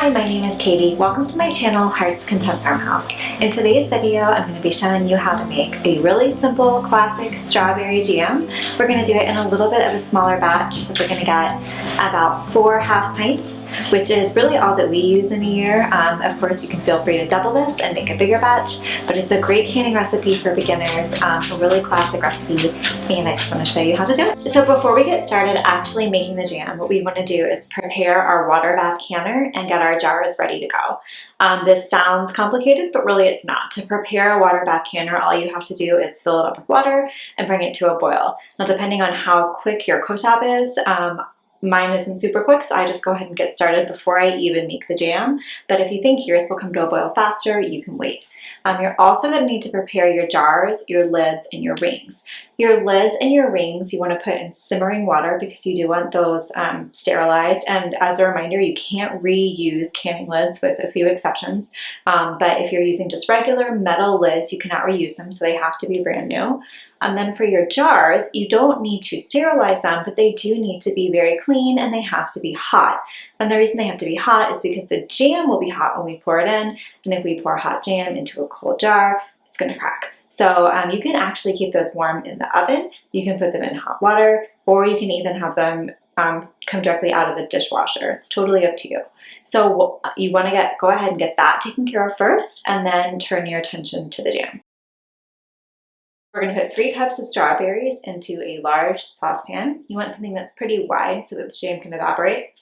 Hi, my name is Katie. Welcome to my channel, Heart's Content Farmhouse. In today's video, I'm going to be showing you how to make a really simple, classic strawberry jam. We're going to do it in a little bit of a smaller batch, so we're going to get about 4 half pints, which is really all that we use in a year. Of course, you can feel free to double this and make a bigger batch, but it's a great canning recipe for beginners, a really classic recipe, and I just want to show you how to do it. So before we get started actually making the jam, what we want to do is prepare our water bath canner and get our jars ready to go. This sounds complicated, but really it's not. To prepare a water bath canner, all you have to do is fill it up with water and bring it to a boil. Now, depending on how quick your cooktop is, mine isn't super quick, so I just go ahead and get started before I even make the jam. But if you think yours will come to a boil faster, you can wait. You're also going to need to prepare your jars, your lids, and your rings. Your lids and your rings you want to put in simmering water because you do want those sterilized. And as a reminder, you can't reuse canning lids with a few exceptions. But if you're using just regular metal lids, you cannot reuse them, so they have to be brand new. And then for your jars, you don't need to sterilize them, but they do need to be very clean and they have to be hot. And the reason they have to be hot is because the jam will be hot when we pour it in. And if we pour hot jam into a cold jar, it's going to crack. So you can actually keep those warm in the oven. You can put them in hot water, or you can even have them come directly out of the dishwasher. It's totally up to you. So you want to go ahead and get that taken care of first, and then turn your attention to the jam. We're going to put 3 cups of strawberries into a large saucepan. You want something that's pretty wide so that the jam can evaporate.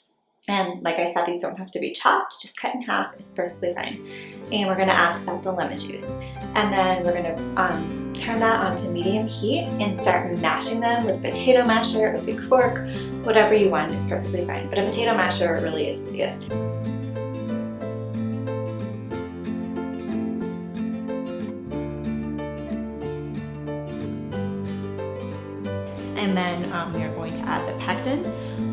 And like I said, these don't have to be chopped, just cut in half is perfectly fine. And we're going to add to that the lemon juice. And then we're going to turn that onto medium heat and start mashing them with a potato masher, a big fork, whatever you want is perfectly fine. But a potato masher really is easiest. And then we are going to add the pectin,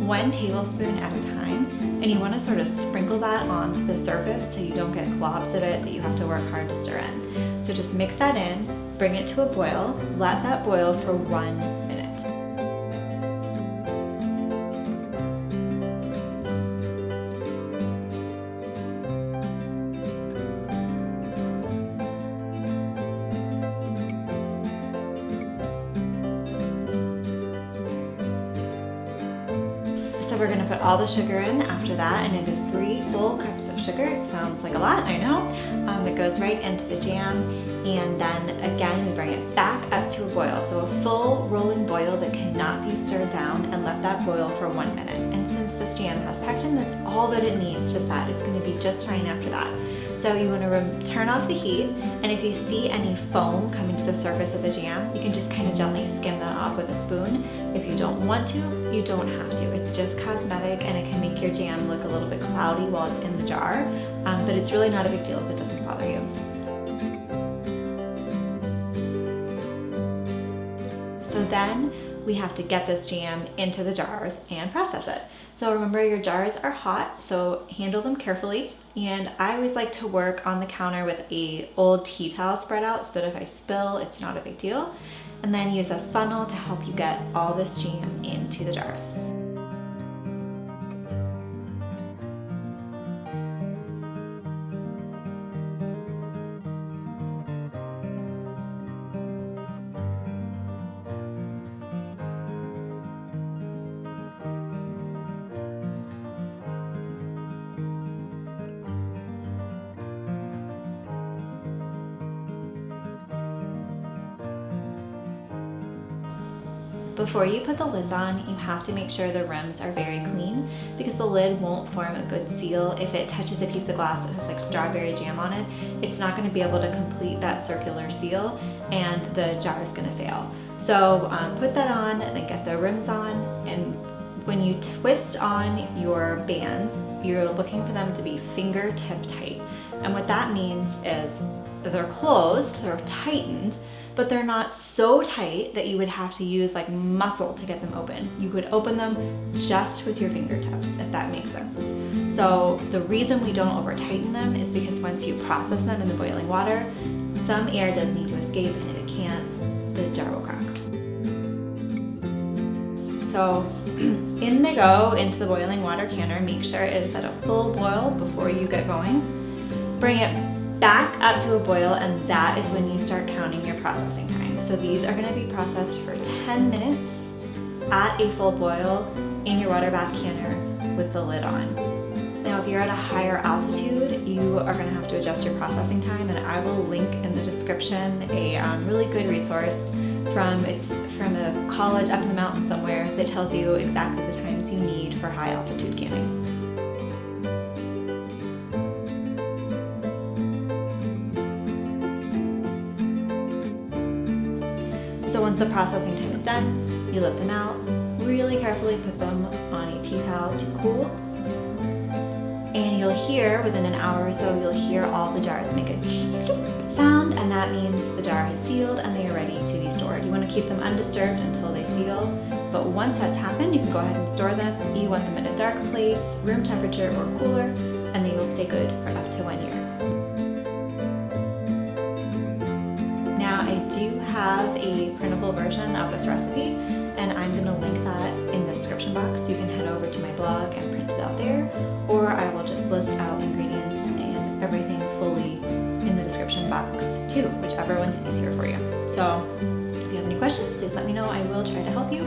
1 tablespoon at a time, and you want to sort of sprinkle that onto the surface so you don't get globs of it that you have to work hard to stir in. So just mix that in, bring it to a boil, let that boil for 1 minute. So we're going to put all the sugar in after that, and it is 3 full cups of sugar. It sounds like a lot, I know. It goes right into the jam, and then again we bring it back up to a boil. So a full rolling boil that cannot be stirred down, and let that boil for 1 minute. And since this jam has pectin, that's all that it needs to set. It's going to be just fine after that. So you want to turn off the heat, and if you see any foam coming to the surface of the jam, you can just kind of gently skim that off with a spoon. If you don't want to, you don't have to. It's just cosmetic, and it can make your jam look a little bit cloudy while it's in the jar, but it's really not a big deal if it doesn't bother you. So then we have to get this jam into the jars and process it. So remember, your jars are hot, so handle them carefully. And I always like to work on the counter with a old tea towel spread out so that if I spill, it's not a big deal. And then use a funnel to help you get all this jam into the jars. Before you put the lids on, you have to make sure the rims are very clean because the lid won't form a good seal. If it touches a piece of glass that has like strawberry jam on it, it's not going to be able to complete that circular seal and the jar is going to fail. So put that on and then get the rims on, and when you twist on your bands, you're looking for them to be fingertip tight. And what that means is they're closed, they're tightened, but they're not so tight that you would have to use like muscle to get them open. You could open them just with your fingertips, if that makes sense. So the reason we don't over tighten them is because once you process them in the boiling water, some air does need to escape, and if it can't, the jar will crack. So In they go into the boiling water canner. Make sure it is at a full boil before you get going. Bring it back up to a boil, and that is when you start counting your processing time. So these are going to be processed for 10 minutes at a full boil in your water bath canner with the lid on. Now, if you're at a higher altitude, you are going to have to adjust your processing time, and I will link in the description a really good resource from a college up in the mountains somewhere that tells you exactly the times you need for high altitude canning. So once the processing time is done, you lift them out, really carefully put them on a tea towel to cool. And you'll hear, within an hour or so, you'll hear all the jars make a sound, and that means the jar has sealed and they are ready to be stored. You want to keep them undisturbed until they seal, but once that's happened, you can go ahead and store them. You want them in a dark place, room temperature or cooler, and they will stay good for up to 1 year. Now, I do have a printable version of this recipe, and I'm going to link that in the description box. You can head over to my blog and print it out there, or I will just list out the ingredients and everything fully in the description box too, whichever one's easier for you. So if you have any questions, please let me know. I will try to help you.